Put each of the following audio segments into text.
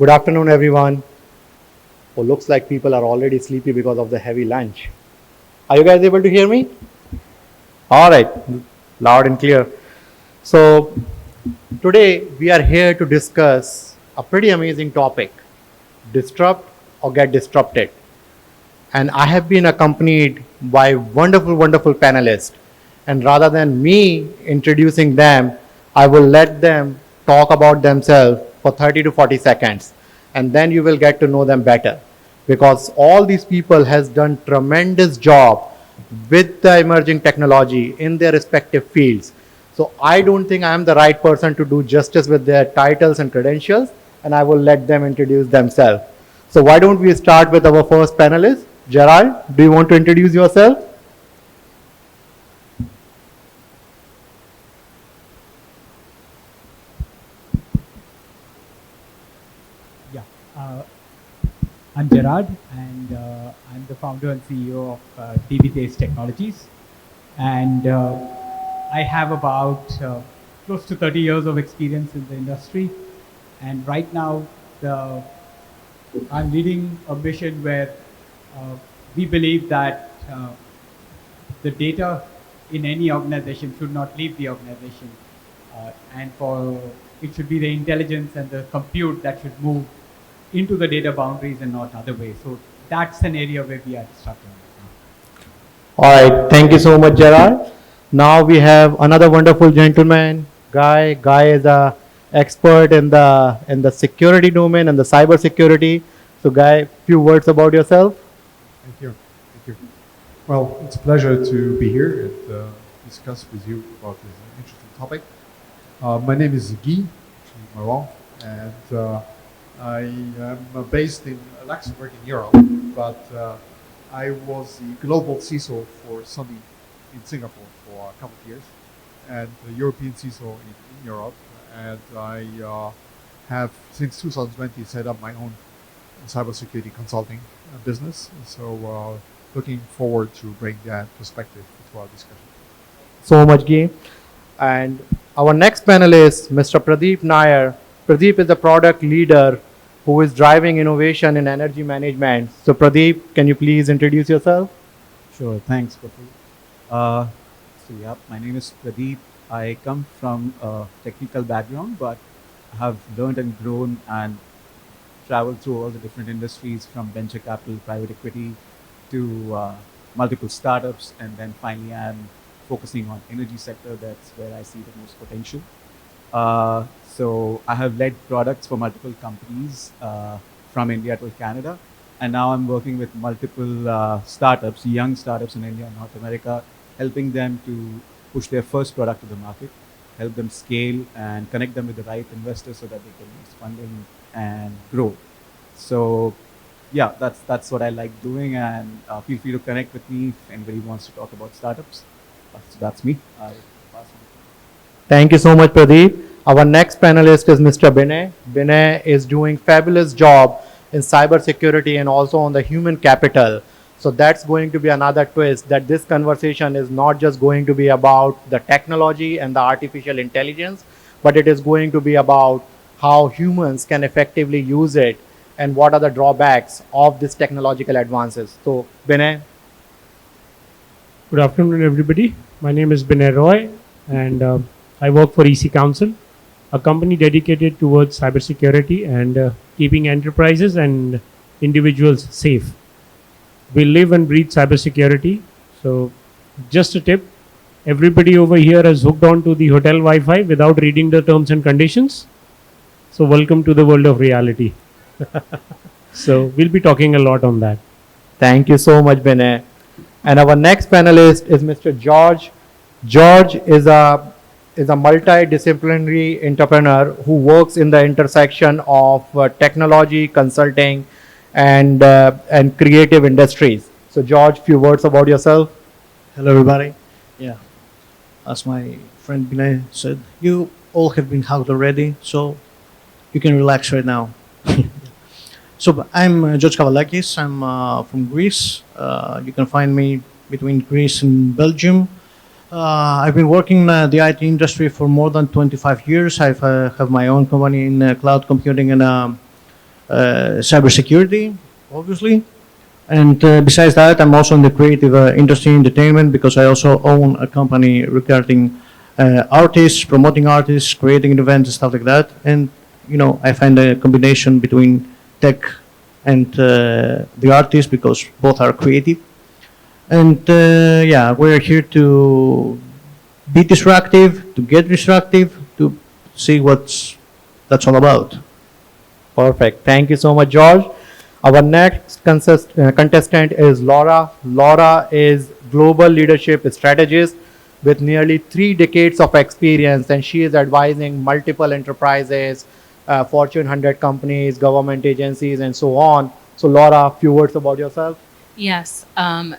Good afternoon, everyone. Oh, looks like people are already sleepy because of the heavy lunch. Are you guys able to hear me? All right, loud and clear. So, today we are here to discuss a pretty amazing topic, disrupt or get disrupted. And I have been accompanied by wonderful panelists. And rather than me introducing them, I will let them talk about themselves for 30 to 40 seconds. And then you will get to know them better. Because all these people has done tremendous job with the emerging technology in their respective fields. So I don't think I am the right person to do justice with their titles and credentials, and I will let them introduce themselves. So why don't we start with our first panelist? Gerald, do you want to introduce yourself? Yeah, I'm Gerard, and I'm the founder and CEO of TV Taste Technologies. And I have about close to 30 years of experience in the industry. And right now, I'm leading a mission where we believe that the data in any organization should not leave the organization. And it should be the intelligence and the compute that should move into the data boundaries and not other ways. So that's an area where we are struggling. All right, thank you so much, Gerard. Now we have another wonderful gentleman, Guy. Guy is a expert in the security domain and the cyber security. So, Guy, few words about yourself. Thank you. Thank you. Well, it's a pleasure to be here and discuss with you about this interesting topic. My name is Guy Maron, and I am based in Luxembourg in Europe, but I was the global CISO for Sony in Singapore for a couple of years, and the European CISO in Europe. And I have, since 2020, set up my own cybersecurity consulting business. So looking forward to bring that perspective to our discussion. So much, Guy. And our next panelist, Mr. Pradeep Nair. Pradeep is a product leader who is driving innovation in energy management. So, Pradeep, can you please introduce yourself? Sure, thanks, Pradeep. My name is Pradeep. I come from a technical background, but have learned and grown and traveled through all the different industries from venture capital, private equity to multiple startups, and then finally I'm focusing on energy sector. That's where I see the most potential. So I have led products for multiple companies from India to Canada, and now I'm working with multiple startups, young startups in India and North America, helping them to push their first product to the market, help them scale and connect them with the right investors so that they can raise funding and grow. So yeah, that's what I like doing, and feel free to connect with me if anybody wants to talk about startups. So that's me. Thank you so much, Pradeep. Our next panelist is Mr. Binay. Binay is doing fabulous job in cybersecurity and also on the human capital. So that's going to be another twist, that this conversation is not just going to be about the technology and the artificial intelligence, but it is going to be about how humans can effectively use it and what are the drawbacks of this technological advances. So, Binay. Good afternoon, everybody. My name is Binay Roy, and I work for EC Council, a company dedicated towards cybersecurity and keeping enterprises and individuals safe. We live and breathe cybersecurity. So, just a tip, everybody over here is hooked on to the hotel Wi-Fi without reading the terms and conditions. So, welcome to the world of reality. So, we'll be talking a lot on that. Thank you so much, Binay. And our next panelist is Mr. George. George is a multidisciplinary entrepreneur who works in the intersection of technology, consulting, and creative industries. So, George, few words about yourself. Hello, everybody. Yeah, as my friend Binay said, you all have been hugged already, so you can relax right now. So I'm George Kavalakis. I'm from Greece. You can find me between Greece and Belgium. I've been working in the IT industry for more than 25 years. I have my own company in cloud computing and cybersecurity, obviously. And besides that, I'm also in the creative industry, entertainment, because I also own a company regarding artists, promoting artists, creating events, and stuff like that. And I find a combination between tech and the artist because both are creative. And yeah, we're here to be disruptive, to get disruptive, to see what's that's all about. Perfect. Thank you so much, George. Our next contestant is Laura. Laura is global leadership strategist with nearly 3 decades of experience, and she is advising multiple enterprises, Fortune 100 companies, government agencies, and so on. So, Laura, a few words about yourself. Yes,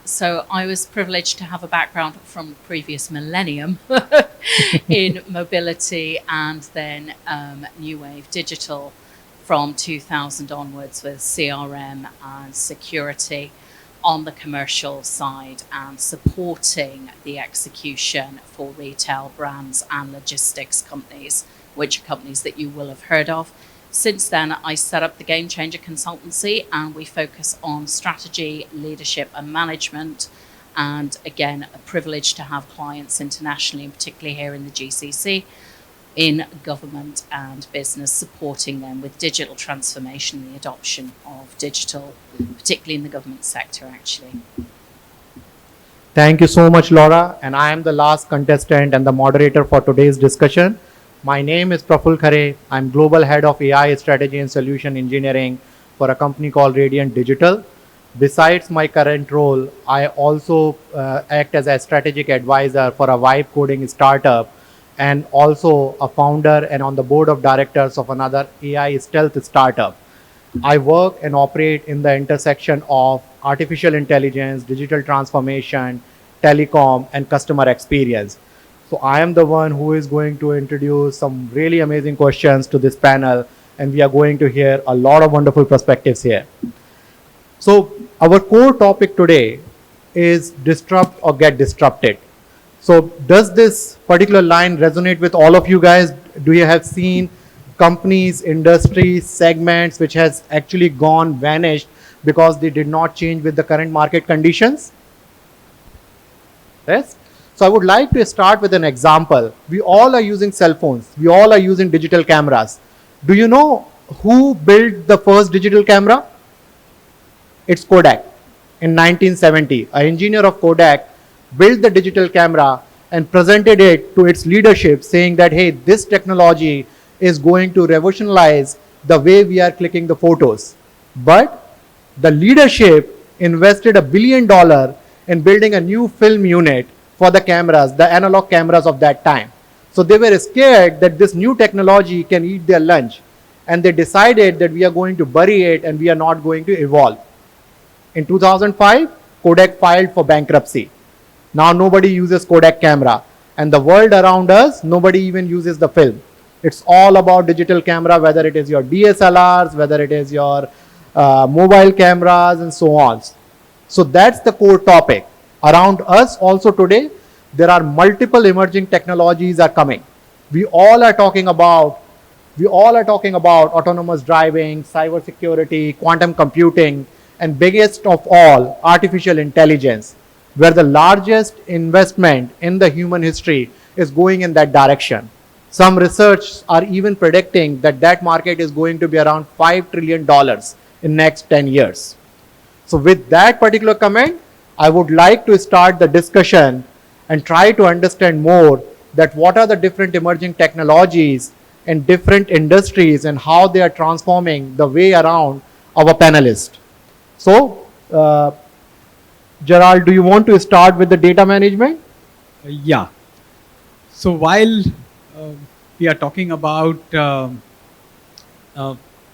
so I was privileged to have a background from the previous millennium in mobility and then new wave digital from 2000 onwards with CRM and security on the commercial side and supporting the execution for retail brands and logistics companies, which are companies that you will have heard of. Since then, I set up the Game Changer Consultancy, and we focus on strategy, leadership, and management. And again, a privilege to have clients internationally, and particularly here in the GCC, in government and business, supporting them with digital transformation and the adoption of digital, particularly in the government sector, actually. Thank you so much, Laura. And I am the last contestant and the moderator for today's discussion. My name is Praful Khare. I'm Global Head of AI Strategy and Solution Engineering for a company called Radiant Digital. Besides my current role, I also act as a strategic advisor for a vibe coding startup and also a founder and on the board of directors of another AI stealth startup. I work and operate in the intersection of artificial intelligence, digital transformation, telecom, and customer experience. So I am the one who is going to introduce some really amazing questions to this panel, and we are going to hear a lot of wonderful perspectives here. So our core topic today is disrupt or get disrupted. So does this particular line resonate with all of you guys? Do you have seen companies, industries, segments which has actually vanished because they did not change with the current market conditions? Yes? So I would like to start with an example. We all are using cell phones. We all are using digital cameras. Do you know who built the first digital camera? It's Kodak. In 1970, an engineer of Kodak built the digital camera and presented it to its leadership saying that, hey, this technology is going to revolutionize the way we are clicking the photos. But the leadership invested $1 billion in building a new film unit for the cameras, the analog cameras of that time. So they were scared that this new technology can eat their lunch. And they decided that we are going to bury it and we are not going to evolve. In 2005, Kodak filed for bankruptcy. Now nobody uses Kodak camera. And the world around us, nobody even uses the film. It's all about digital camera, whether it is your DSLRs, whether it is your mobile cameras, and so on. So that's the core topic. Around us also today, there are multiple emerging technologies are coming. We all are talking about autonomous driving, cybersecurity, quantum computing, and biggest of all, artificial intelligence, where the largest investment in the human history is going in that direction. Some research are even predicting that that market is going to be around $5 trillion in next 10 years. So with that particular comment, I would like to start the discussion and try to understand more that what are the different emerging technologies in different industries and how they are transforming the way around our panelists. So, Gerald, do you want to start with the data management? Yeah. So while we are talking about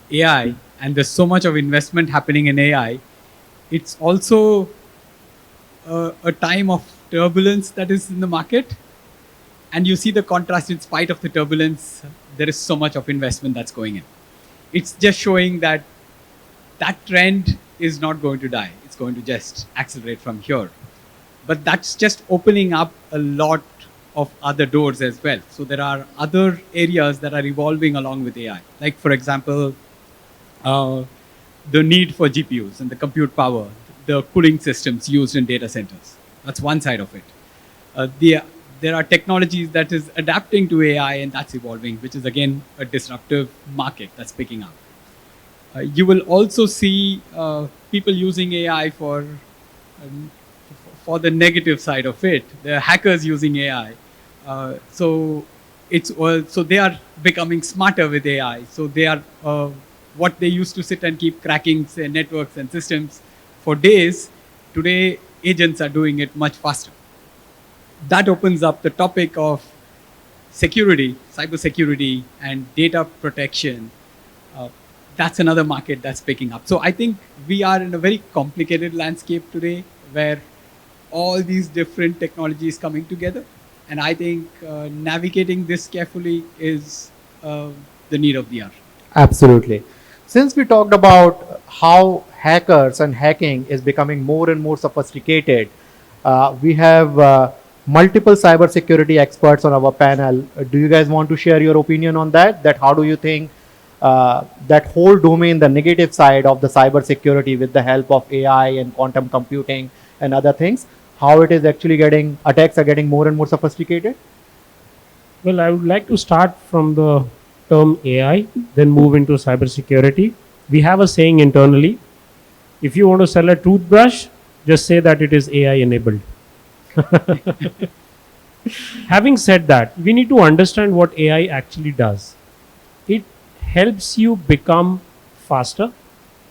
AI and there's so much of investment happening in AI, it's also a time of turbulence that is in the market. And you see the contrast. In spite of the turbulence, there is so much of investment that's going in. It's just showing that that trend is not going to die. It's going to just accelerate from here. But that's just opening up a lot of other doors as well. So there are other areas that are evolving along with AI. Like, for example, uh, the need for GPUs and the compute power, the cooling systems used in data centers. That's one side of it. There are technologies that is adapting to AI and that's evolving, which is again a disruptive market that's picking up. You will also see people using AI um, for the negative side of it. The hackers using AI. So they are becoming smarter with AI. So they are what they used to sit and keep cracking say, networks and systems for days. Today, agents are doing it much faster. That opens up the topic of security, cybersecurity, and data protection. Uh, that's another market that's picking up. So I think we are in a very complicated landscape today where all these different technologies coming together. And I think navigating this carefully is the need of the hour. Absolutely. Since we talked about how hackers and hacking is becoming more and more sophisticated, we have multiple cybersecurity experts on our panel. Do you guys want to share your opinion on that? That how do you think that whole domain, the negative side of the cybersecurity with the help of AI and quantum computing and other things, how it is actually getting, attacks are getting more and more sophisticated? Well, I would like to start from the term AI, then move into cybersecurity. We have a saying internally: if you want to sell a toothbrush, just say that it is AI enabled. Having said that, we need to understand what AI actually does. It helps you become faster,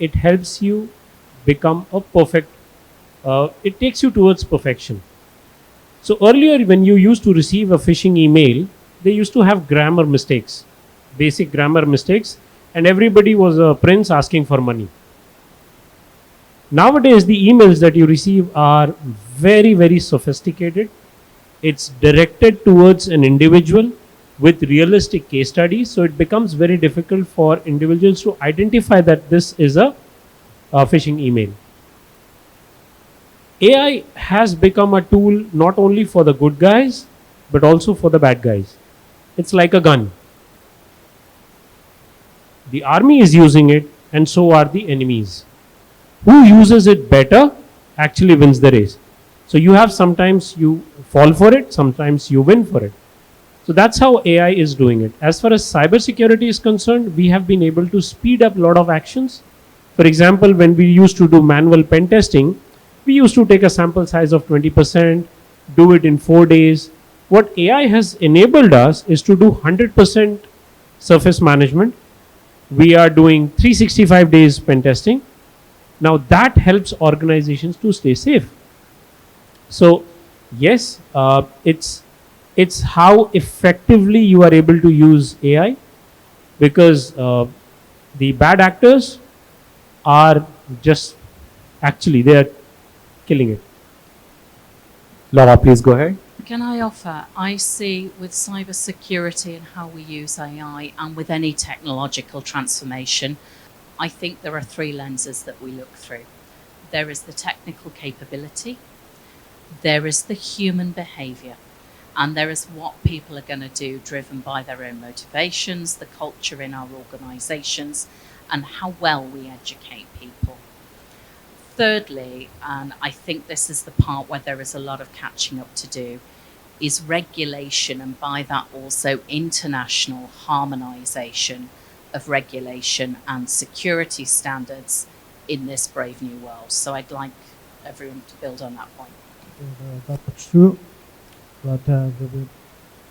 it helps you become a perfect, it takes you towards perfection. So earlier, when you used to receive a phishing email, they used to have grammar mistakes, basic grammar mistakes, and everybody was a prince asking for money. Nowadays, the emails that you receive are very, very sophisticated. It's directed towards an individual with realistic case studies, so it becomes very difficult for individuals to identify that this is a phishing email. AI has become a tool not only for the good guys, but also for the bad guys. It's like a gun. The army is using it, and so are the enemies. Who uses it better actually wins the race. So you have sometimes you fall for it, sometimes you win for it. So that's how AI is doing it. As far as cybersecurity is concerned, we have been able to speed up a lot of actions. For example, when we used to do manual pen testing, we used to take a sample size of 20%, do it in 4 days. What AI has enabled us is to do 100% surface management. We are doing 365 days pen testing. Now that helps organizations to stay safe. So yes, it's how effectively you are able to use AI, because the bad actors are just actually they are killing it. Laura, please go ahead. Can I offer? I see with cybersecurity and how we use AI and with any technological transformation, I think there are three lenses that we look through. There is the technical capability, there is the human behavior, and there is what people are going to do driven by their own motivations, the culture in our organizations, and how well we educate people. Thirdly, and I think this is the part where there is a lot of catching up to do, is regulation, and by that also international harmonization of regulation and security standards in this brave new world. So I'd like everyone to build on that point. That's true, but the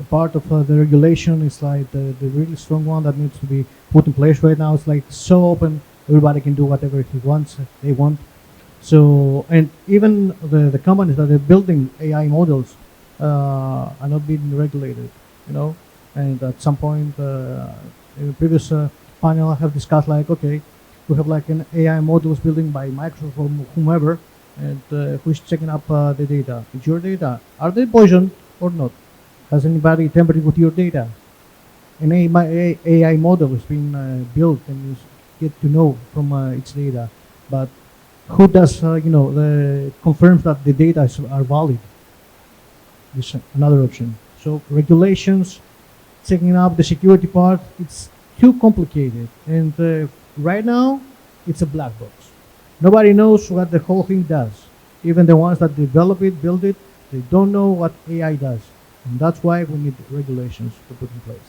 part of the regulation is like the really strong one that needs to be put in place right now. It's like so open, everybody can do whatever they want. So, and even the companies that are building AI models are not being regulated, you know. And at some point, in the previous panel, I have discussed like, okay, we have like an AI models building by Microsoft or whomever, and who's checking up the data? It's your data. Are they poisoned or not? Has anybody tampered with your data? An AI model has been built and you get to know from its data, but who does confirms that the data are valid? This is another option. So regulations, checking up the security part, it's too complicated, and Right now, it's a black box. Nobody knows what the whole thing does. Even the ones that develop it, build it, they don't know what AI does. And that's why we need regulations to put in place.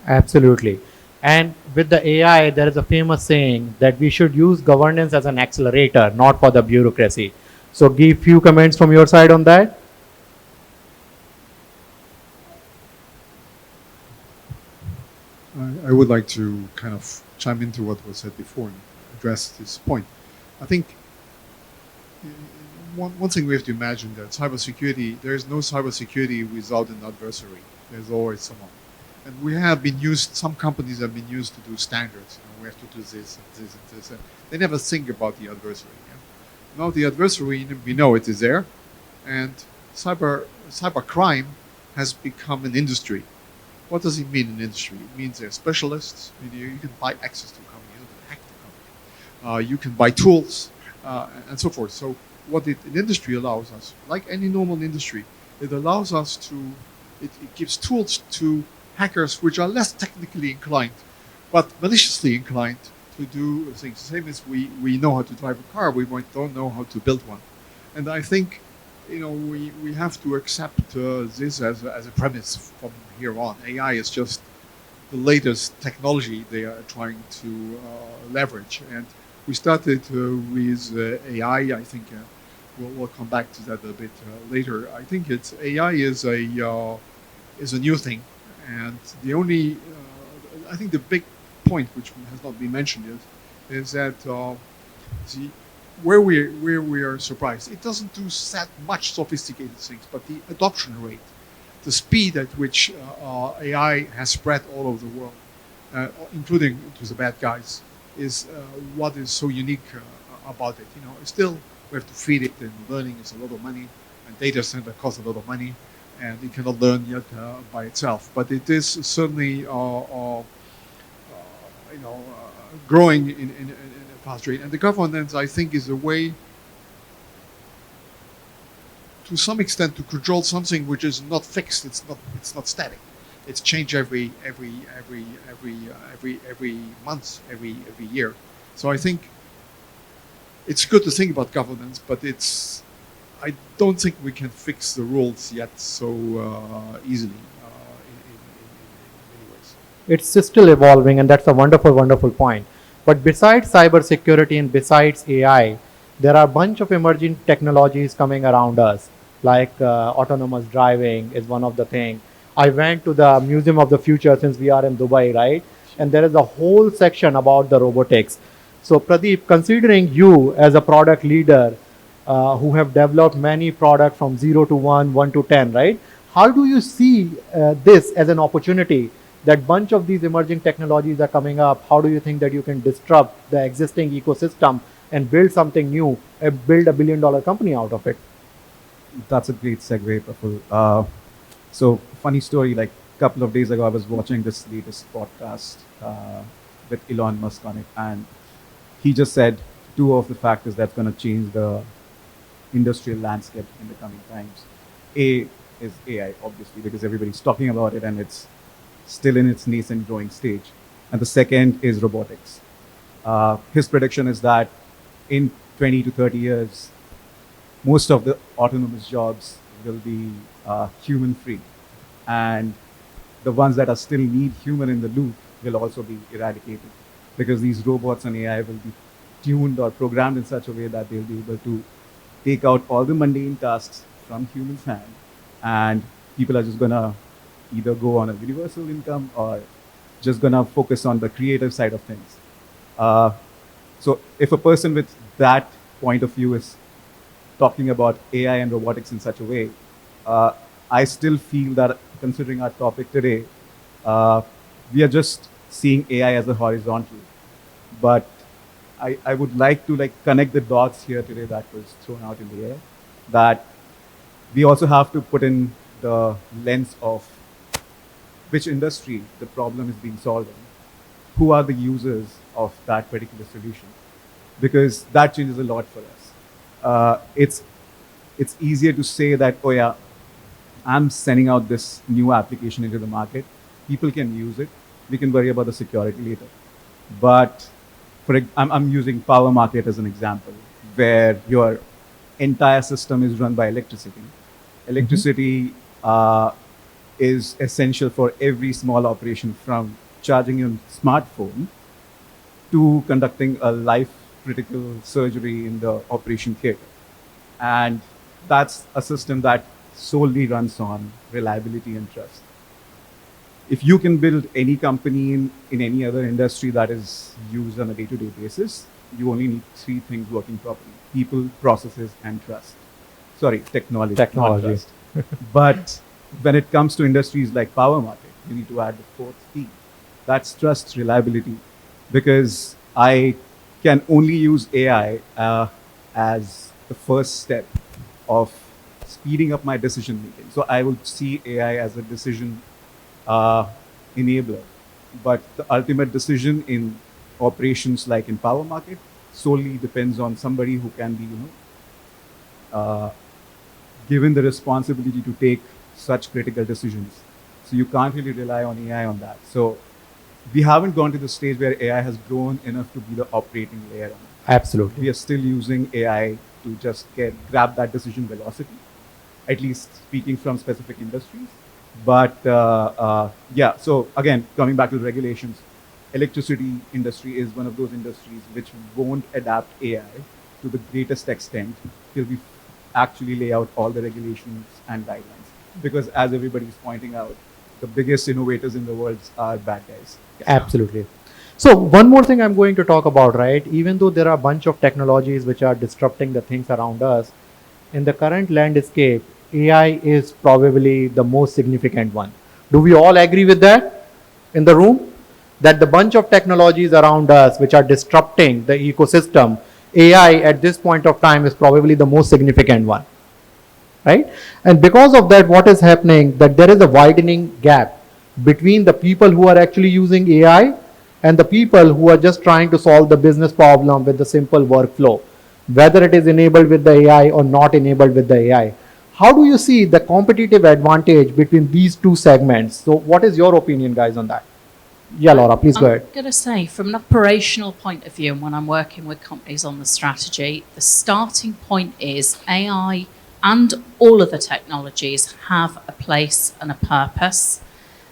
Absolutely. And with the AI, there is a famous saying that we should use governance as an accelerator, not for the bureaucracy. So, give few comments from your side on that. I would like to kind of chime into what was said before and address this point. I think uh, one thing we have to imagine that cybersecurity, there is no cybersecurity without an adversary. There's always someone. And we have been used, some companies have been used to do standards. We have to do this and this and this. And they never think about the adversary. Now the adversary, we know it is there. And cyber crime has become an industry. What does it mean in industry? It means they're specialists. You can buy access to a company. You don't hack the company. You can buy tools and so forth. So what an industry allows us, like any normal industry, it allows us to, it gives tools to hackers which are less technically inclined, but maliciously inclined to do things. The same as we know how to drive a car, we don't know how to build one. And I think we have to accept this as a premise from here on. AI is just the latest technology they are trying to leverage. And we started with AI. I think we'll come back to that a bit later. I think AI is a new thing, and the only I think the big point which has not been mentioned is that where we are surprised. It doesn't do that much sophisticated things, but the adoption rate, the speed at which AI has spread all over the world, including to the bad guys, is what is so unique about it. Still we have to feed it, and learning is a lot of money, and data center costs a lot of money, and it cannot learn yet by itself. But it is certainly growing in a fast rate. And the governance, I think, is a way, to some extent, to control something which is not fixed. It's not static. It's changed every month, every year. So I think it's good to think about governance, but I don't think we can fix the rules yet so easily in many ways. It's still evolving, and that's a wonderful, wonderful point. But besides cybersecurity and besides AI, there are a bunch of emerging technologies coming around us, like autonomous driving is one of the things. I went to the Museum of the Future since we are in Dubai, right? And there is a whole section about the robotics. So, Pradeep, considering you as a product leader who have developed many products from 0 to 1, 1 to 10, right? How do you see this as an opportunity? That bunch of these emerging technologies are coming up. How do you think that you can disrupt the existing ecosystem and build something new, build $1 billion company out of it? That's a great segue, Praful. So, funny story, like a couple of days ago, I was watching this latest podcast with Elon Musk on it, and he just said two of the factors that's going to change the industrial landscape in the coming times. A is AI, obviously, because everybody's talking about it and it's still in its nascent growing stage. And the second is robotics. His prediction is that in 20 to 30 years, most of the autonomous jobs will be human-free. And the ones that are still need human in the loop will also be eradicated, because these robots and AI will be tuned or programmed in such a way that they'll be able to take out all the mundane tasks from humans' hand, and people are just gonna either go on a universal income or just gonna focus on the creative side of things. So if a person with that point of view is talking about AI and robotics in such a way, I still feel that, considering our topic today, we are just seeing AI as a horizontal. But I would like to connect the dots here today that was thrown out in the air, that we also have to put in the lens of which industry the problem is being solved in, who are the users of that particular solution, because that changes a lot for us. It's easier to say that, oh yeah, I'm sending out this new application into the market, people can use it, we can worry about the security later. But I'm using power market as an example, where your entire system is run by electricity. Electricity is essential for every small operation, from charging your smartphone to conducting a life critical surgery in the operation theater. And that's a system that solely runs on reliability and trust. If you can build any company in any other industry that is used on a day-to-day basis, you only need three things working properly: people, processes, and trust. Sorry, technology. Technology. Not trust. But when it comes to industries like power market, you need to add the fourth P. That's trust, reliability, because I can only use AI as the first step of speeding up my decision making. So I will see AI as a decision enabler, but the ultimate decision in operations like in power market solely depends on somebody who can be, given the responsibility to take such critical decisions. So you can't really rely on AI on that. So we haven't gone to the stage where AI has grown enough to be the operating layer on it. Absolutely. We are still using AI to just grab that decision velocity, at least speaking from specific industries. But yeah, so again, coming back to the regulations, electricity industry is one of those industries which won't adapt AI to the greatest extent till we actually lay out all the regulations and guidelines. Because as everybody is pointing out, the biggest innovators in the world are bad guys. Absolutely. So one more thing I'm going to talk about, right? Even though there are a bunch of technologies which are disrupting the things around us, in the current landscape, AI is probably the most significant one. Do we all agree with that in the room? That the bunch of technologies around us which are disrupting the ecosystem, AI at this point of time is probably the most significant one, right? And because of that, what is happening, that there is a widening gap between the people who are actually using AI and the people who are just trying to solve the business problem with the simple workflow, whether it is enabled with the AI or not enabled with the AI. How do you see the competitive advantage between these two segments? So what is your opinion, guys, on that? Yeah, Laura, please go ahead. I'm going to say, from an operational point of view, and when I'm working with companies on the strategy, the starting point is AI and all of the technologies have a place and a purpose.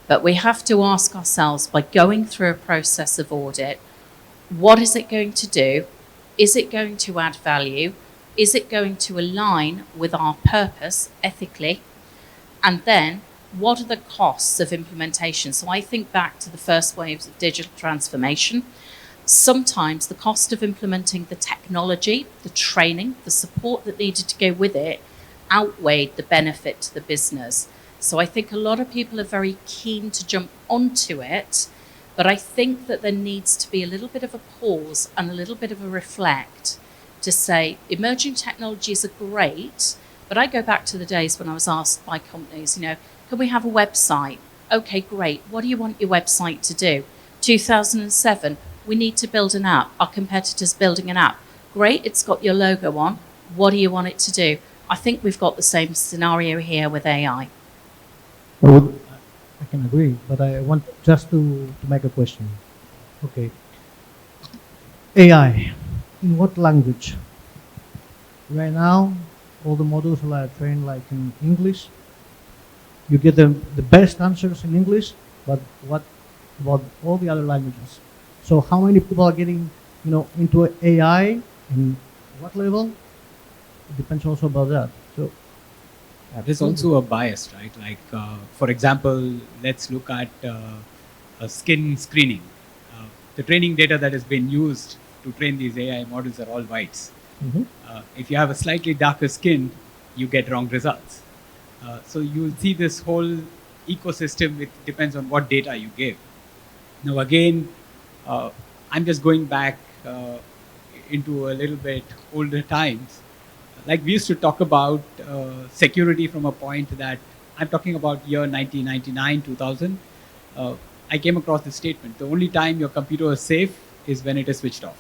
But we have to ask ourselves, by going through a process of audit, what is it going to do? Is it going to add value? Is it going to align with our purpose ethically? And then, what are the costs of implementation? So I think back to the first waves of digital transformation. Sometimes the cost of implementing the technology, the training, the support that needed to go with it outweighed the benefit to the business. So I think a lot of people are very keen to jump onto it, but I think that there needs to be a little bit of a pause and a little bit of a reflect to say emerging technologies are great, but I go back to the days when I was asked by companies, can we have a website? Okay, great. What do you want your website to do? 2007, we need to build an app. Our competitor's building an app. Great, it's got your logo on. What do you want it to do? I think we've got the same scenario here with AI. I can agree, but I want just to make a question. Okay. AI, in what language? Right now, all the models are trained like in English. You get the best answers in English, but what about all the other languages? So how many people are getting, into AI and what level? It depends also about that. So there's also a bias, right? Like, for example, let's look at a skin screening. The training data that has been used to train these AI models are all whites. Mhm. If you have a slightly darker skin, you get wrong results. So you'll see this whole ecosystem. It depends on what data you give. Now, again, I'm just going back into a little bit older times. Like, we used to talk about security from a point that I'm talking about year 1999, 2000. I came across this statement: the only time your computer is safe is when it is switched off.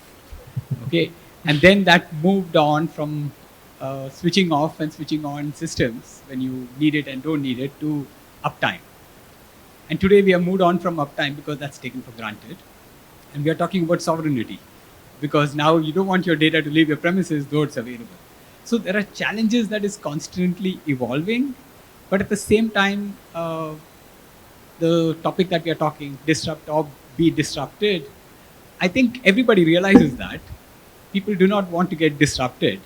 Okay, and then that moved on from switching off and switching on systems when you need it and don't need it to uptime. And today we have moved on from uptime because that's taken for granted. And we are talking about sovereignty. because now you don't want your data to leave your premises, though it's available. So there are challenges that is constantly evolving, but at the same time, the topic that we are talking, disrupt or be disrupted, I think everybody realizes that people do not want to get disrupted.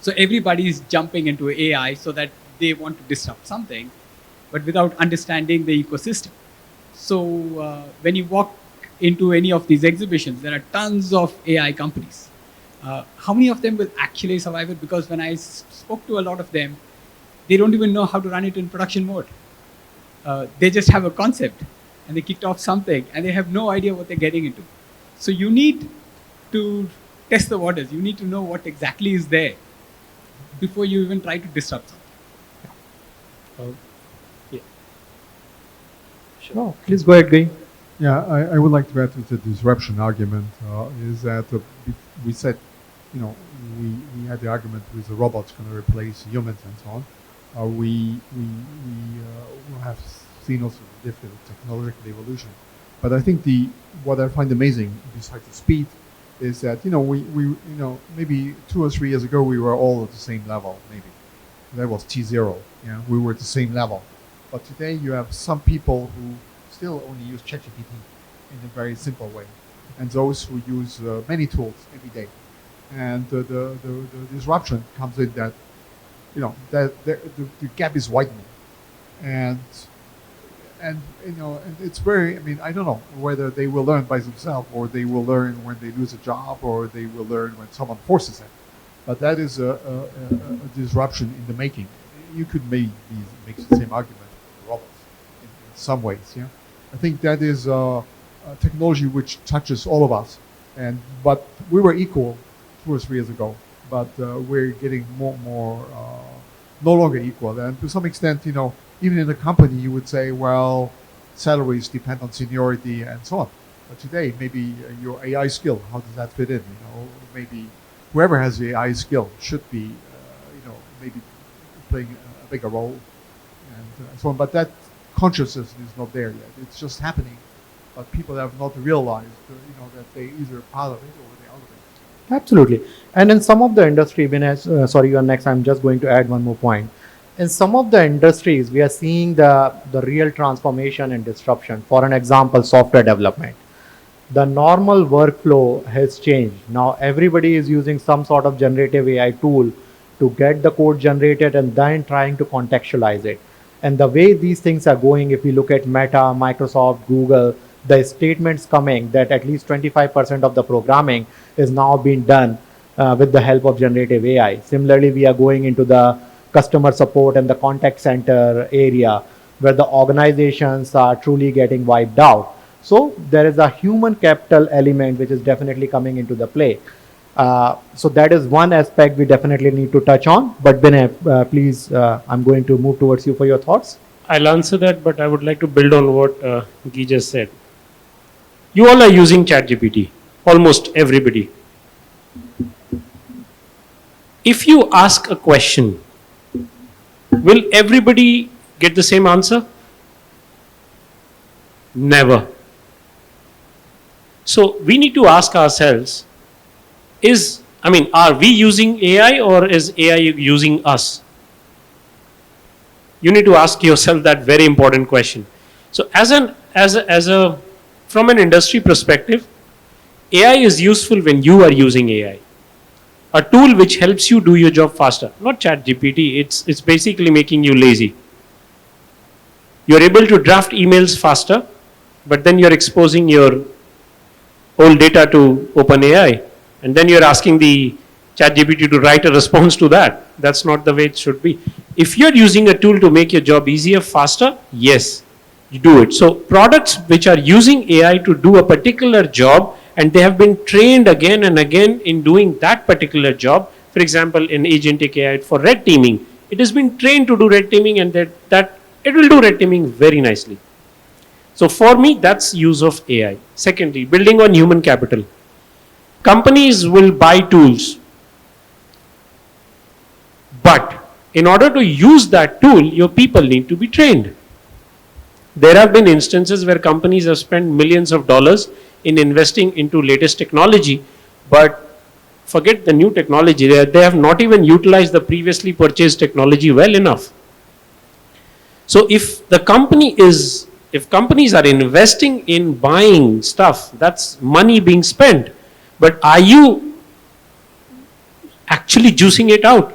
So everybody is jumping into AI so that they want to disrupt something, but without understanding the ecosystem. So when you walk into any of these exhibitions, there are tons of AI companies. How many of them will actually survive it? Because when I spoke to a lot of them, they don't even know how to run it in production mode. They just have a concept and they kicked off something and they have no idea what they're getting into. So you need to test the waters. You need to know what exactly is there before you even try to disrupt something. Sure. Please go ahead, Guy. Yeah, I would like to add to the disruption argument is that we said, we had the argument with the robots going to replace humans and so on. We have seen also different technological evolution, but I think what I find amazing besides the speed is that maybe 2 or 3 years ago we were all at the same level. Maybe that was T0. We were at the same level. But today you have some people who still only use ChatGPT in a very simple way, and those who use many tools every day. And the disruption comes in that, that the gap is widening, and it's very. I mean, I don't know whether they will learn by themselves or they will learn when they lose a job or they will learn when someone forces them. But that is a disruption in the making. You could maybe make the same argument for robots in some ways. Yeah, I think that is technology which touches all of us. But we were equal 2 or 3 years ago, but we're getting more no longer equal. And to some extent, even in a company, you would say, well, salaries depend on seniority and so on. But today, maybe your AI skill, how does that fit in? Maybe whoever has the AI skill should be, maybe playing a bigger role and so on. But that consciousness is not there yet. It's just happening, but people have not realized, that they either part of it or they're out of it. Absolutely. And in some of the industry, sorry, you're next. I'm just going to add one more point. In some of the industries, we are seeing the real transformation and disruption. For an example, software development. The normal workflow has changed. Now everybody is using some sort of generative AI tool to get the code generated and then trying to contextualize it. And the way these things are going, if we look at Meta, Microsoft, Google, the statements coming that at least 25% of the programming is now being done with the help of generative AI. Similarly, we are going into the customer support and the contact center area where the organizations are truly getting wiped out. So there is a human capital element which is definitely coming into the play. So that is one aspect we definitely need to touch on. But Binay, please, I'm going to move towards you for your thoughts. I'll answer that, but I would like to build on what Guy just said. You all are using ChatGPT, almost everybody. If you ask a question, will everybody get the same answer? Never. So we need to ask ourselves, are we using AI or is AI using us? You need to ask yourself that very important question. So from an industry perspective, AI is useful when you are using AI. A tool which helps you do your job faster. Not ChatGPT, it's basically making you lazy. You're able to draft emails faster, but then you're exposing your old data to OpenAI. And then you're asking the ChatGPT to write a response to that. That's not the way it should be. If you're using a tool to make your job easier, faster, yes, you do it. So products which are using AI to do a particular job and they have been trained again and again in doing that particular job. For example, in agentic AI for red teaming, it has been trained to do red teaming and that it will do red teaming very nicely. So for me, that's use of AI. Secondly, building on human capital. Companies will buy tools, but in order to use that tool, your people need to be trained. There have been instances where companies have spent millions of dollars in investing into latest technology, but forget the new technology. They have not even utilized the previously purchased technology well enough. So if companies are investing in buying stuff, that's money being spent. But are you actually juicing it out?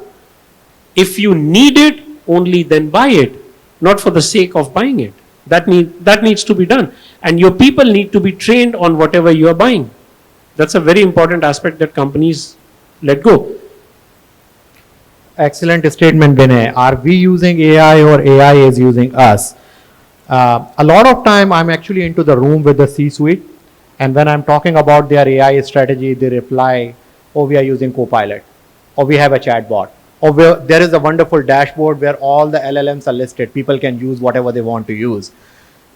If you need it, only then buy it, not for the sake of buying it. That needs to be done. And your people need to be trained on whatever you are buying. That's a very important aspect that companies let go. Excellent statement, Binay. Are we using AI or AI is using us? A lot of time I'm actually into the room with the C-suite, and when I'm talking about their AI strategy, they reply, oh, we are using Copilot, or we have a chatbot, or there is a wonderful dashboard where all the LLMs are listed. People can use whatever they want to use.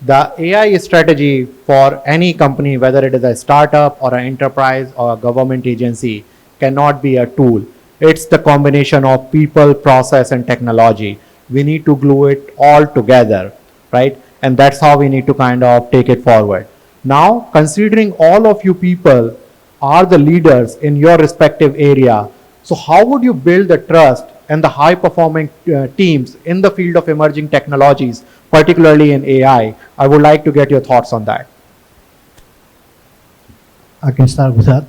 The AI strategy for any company, whether it is a startup or an enterprise or a government agency, cannot be a tool. It's the combination of people, process, and technology. We need to glue it all together, right? And that's how we need to kind of take it forward. Now, considering all of you people are the leaders in your respective area, so how would you build the trust and the high performing teams in the field of emerging technologies, particularly in AI? I would like to get your thoughts on that. I can start with that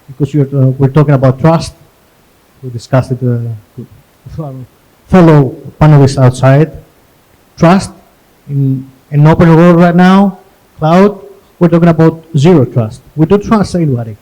because we're talking about trust. We discussed it with our fellow panelists outside. Trust in an open world right now, cloud, we're talking about zero trust. We don't trust anybody.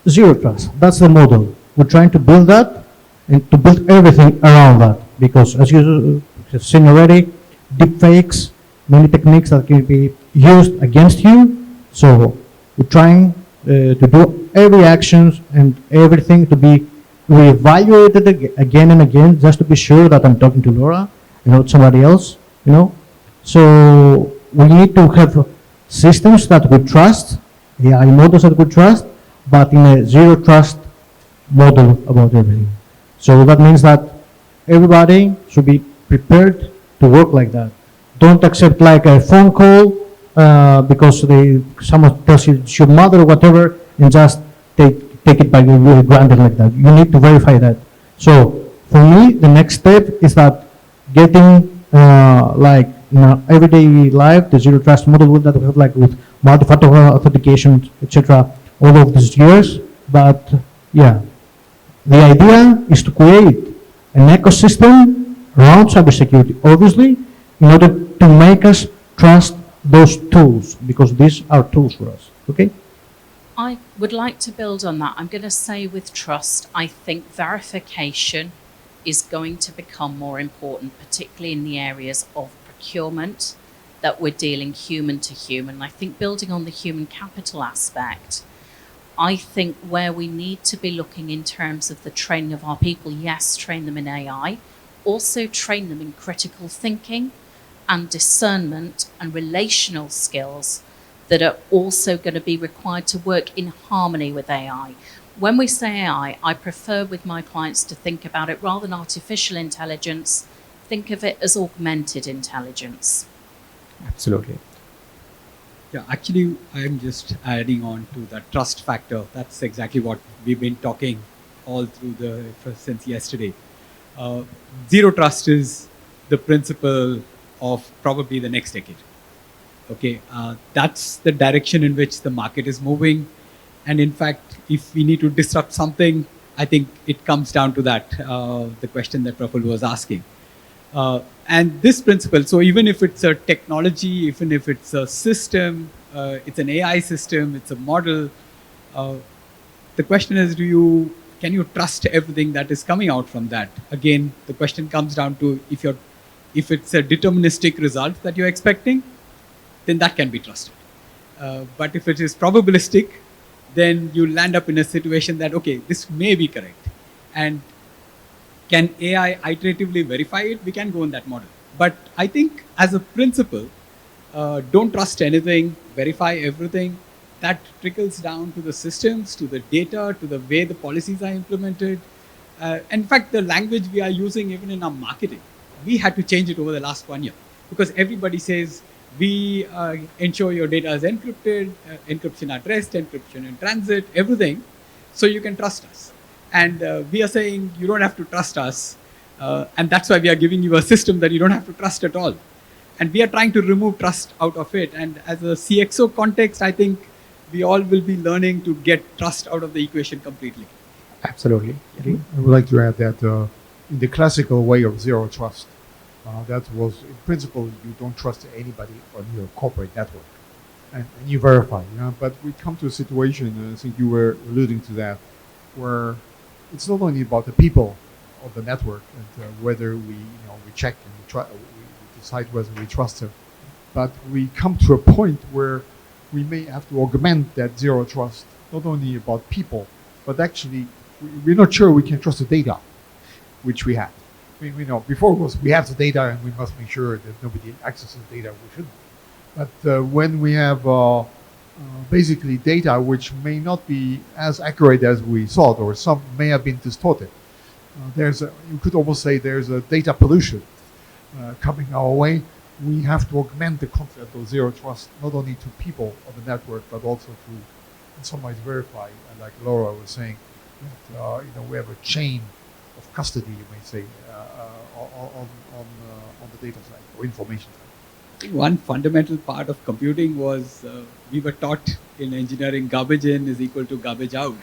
Zero trust. That's the model. We're trying to build that and to build everything around that because as you have seen already, deep fakes, many techniques that can be used against you. So we're trying to do every actions and everything to be reevaluated again and again just to be sure that I'm talking to Laura and not somebody else, you know. So we need to have systems that we trust, AI models that we trust, but in a zero trust model about everything. So that means that everybody should be prepared to work like that. Don't accept like a phone call because someone tells you it's your mother or whatever and just take it by granted like that. You need to verify that. So for me, the next step is that getting like in our everyday life, the zero trust model that we have like with multi-factor authentication, etc. all of these years. But yeah, the idea is to create an ecosystem around cybersecurity, obviously, in order to make us trust those tools because these are tools for us. Okay. I would like to build on that. I'm going to say with trust, I think verification is going to become more important, particularly in the areas of procurement that we're dealing human to human. I think building on the human capital aspect, I think where we need to be looking in terms of the training of our people, yes, train them in AI, also train them in critical thinking and discernment and relational skills that are also going to be required to work in harmony with AI. When we say AI, I prefer with my clients to think about it rather than artificial intelligence, think of it as augmented intelligence. Absolutely. Yeah, actually, I'm just adding on to the trust factor. That's exactly what we've been talking all through since yesterday. Zero trust is the principle of probably the next decade. Okay, that's the direction in which the market is moving. And in fact, if we need to disrupt something, I think it comes down to that, the question that Praful was asking. And this principle, so even if it's a technology, even if it's a system, it's an AI system, it's a model, the question is, can you trust everything that is coming out from that? Again, the question comes down to if it's a deterministic result that you're expecting, then that can be trusted. But if it is probabilistic, then you land up in a situation that, okay, this may be correct. And can AI iteratively verify it? We can go in that model. But I think as a principle, don't trust anything, verify everything. That trickles down to the systems, to the data, to the way the policies are implemented. In fact, the language we are using even in our marketing, we had to change it over the last 1 year because everybody says, we ensure your data is encrypted, encryption at rest, encryption in transit, everything. so you can trust us. And we are saying you don't have to trust us. And that's why we are giving you a system that you don't have to trust at all. And we are trying to remove trust out of it. And as a CXO context, I think we all will be learning to get trust out of the equation completely. Absolutely. I would like to add that in the classical way of zero trust, that was in principle you don't trust anybody on your corporate network, and you verify. But we come to a situation, I think you were alluding to that, where it's not only about the people of the network and whether we check and we decide whether we trust them, but we come to a point where we may have to augment that zero trust not only about people, but actually we're not sure we can trust the data, which we have. We know before it was we have the data and we must make sure that nobody accesses the data we shouldn't. But when we have basically data which may not be as accurate as we thought, or some may have been distorted, you could almost say there's a data pollution coming our way. We have to augment the concept of zero trust not only to people on the network, but also to, in some ways, verify. And like Laura was saying, that, we have a chain of custody, you may say, on the data side or information side. I think one fundamental part of computing was we were taught in engineering garbage in is equal to garbage out.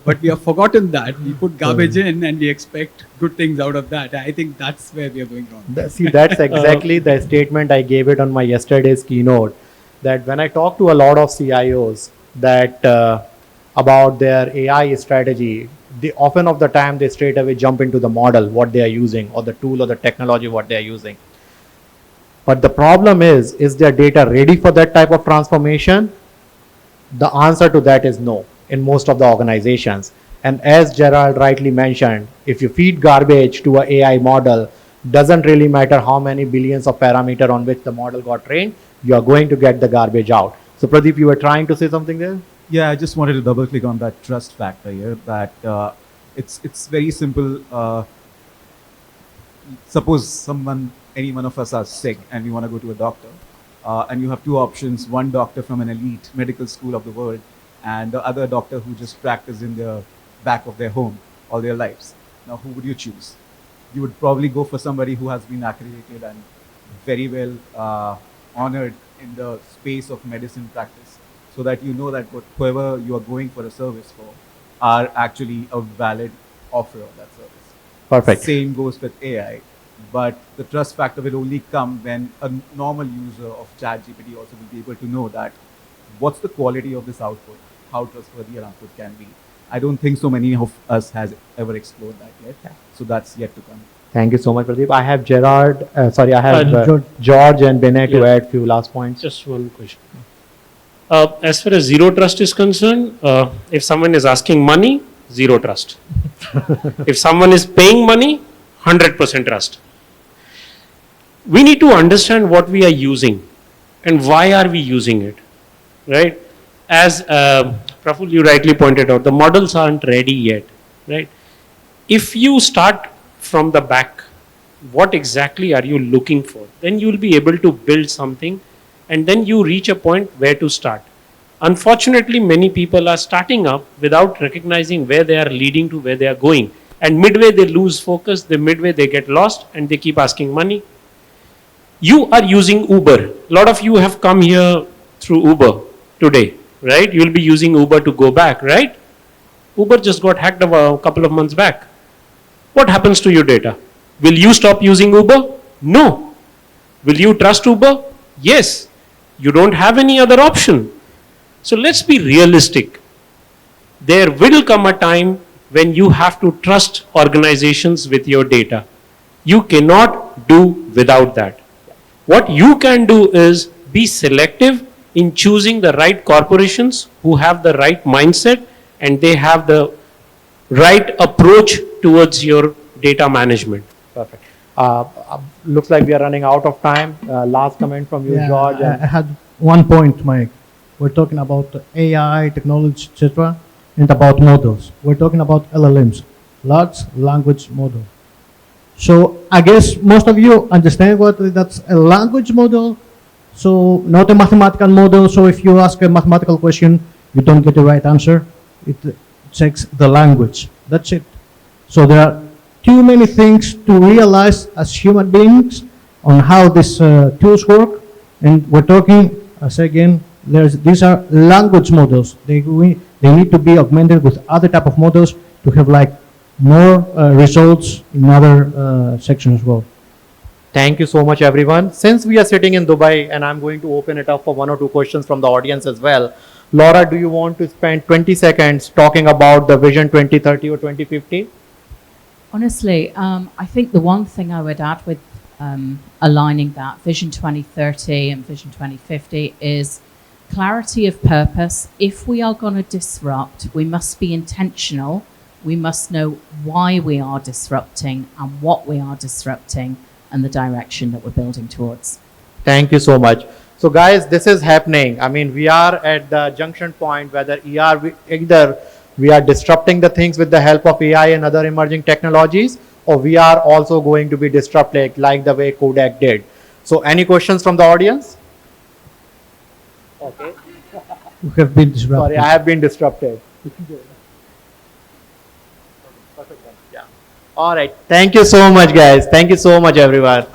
But we have forgotten that. We put garbage in and we expect good things out of that. I think that's where we are going wrong. See, that's exactly the statement I gave it on my yesterday's keynote, that when I talk to a lot of CIOs that about their AI strategy, they often of the time they straight away jump into the model, what they are using, or the tool or the technology, what they are using. But the problem is their data ready for that type of transformation? The answer to that is no in most of the organizations. And as Gerald rightly mentioned, if you feed garbage to an AI model, doesn't really matter how many billions of parameters on which the model got trained, you are going to get the garbage out. So Pradeep, you were trying to say something there? Yeah, I just wanted to double click on that trust factor here, that it's very simple. Suppose any one of us are sick and we want to go to a doctor, and you have two options: one doctor from an elite medical school of the world, and the other doctor who just practiced in the back of their home all their lives. Now, who would you choose? You would probably go for somebody who has been accredited and very well honored in the space of medicine practice, so that you know that whoever you are going for a service for are actually a valid offer of that service. Perfect. Same goes with AI, but the trust factor will only come when a normal user of ChatGPT also will be able to know that what's the quality of this output, how trustworthy an output can be. I don't think so many of us has ever explored that yet, so that's yet to come. Thank you so much, Pradeep. I have George and Binay to add few last points. Just one question. As far as zero trust is concerned, if someone is asking money, zero trust. If someone is paying money, 100% trust. We need to understand what we are using and why are we using it, right? As Praful, you rightly pointed out, the models aren't ready yet, right? If you start from the back, what exactly are you looking for? Then you will be able to build something, and then you reach a point where to start. Unfortunately, many people are starting up without recognizing where they are leading to, where they are going. And midway they lose focus, midway they get lost, and they keep asking money. You are using Uber. A lot of you have come here through Uber today, right? You will be using Uber to go back, right? Uber just got hacked a couple of months back. What happens to your data? Will you stop using Uber? No. Will you trust Uber? Yes. You don't have any other option. So let's be realistic. There will come a time when you have to trust organizations with your data. You cannot do without that. What you can do is be selective in choosing the right corporations who have the right mindset and they have the right approach towards your data management. Perfect. Looks like we are running out of time. Last comment from you, George. I had one point, Mike. We're talking about AI, technology, etc., and about models. We're talking about LLMs, large language model. So I guess most of you understand what that's a language model, so not a mathematical model. So if you ask a mathematical question, you don't get the right answer. checks the language. That's it. So there are too many things to realize as human beings on how these tools work, and we're talking, as again, these are language models. They need to be augmented with other type of models to have like more results in other sections as well. Thank you so much, everyone. Since we are sitting in Dubai, and I'm going to open it up for 1 or 2 questions from the audience as well. Laura, do you want to spend 20 seconds talking about the Vision 2030 or 2050? Honestly, I think the one thing I would add with aligning that Vision 2030 and Vision 2050 is clarity of purpose. If we are going to disrupt, we must be intentional. We must know why we are disrupting and what we are disrupting and the direction that we're building towards. Thank you so much. So guys, this is happening. I mean, we are at the junction point whether either we are disrupting the things with the help of AI and other emerging technologies, or we are also going to be disrupted like the way Kodak did. So any questions from the audience? Okay. We have been disrupted. Sorry, I have been disrupted. Yeah. All right. Thank you so much, guys. Thank you so much, everyone.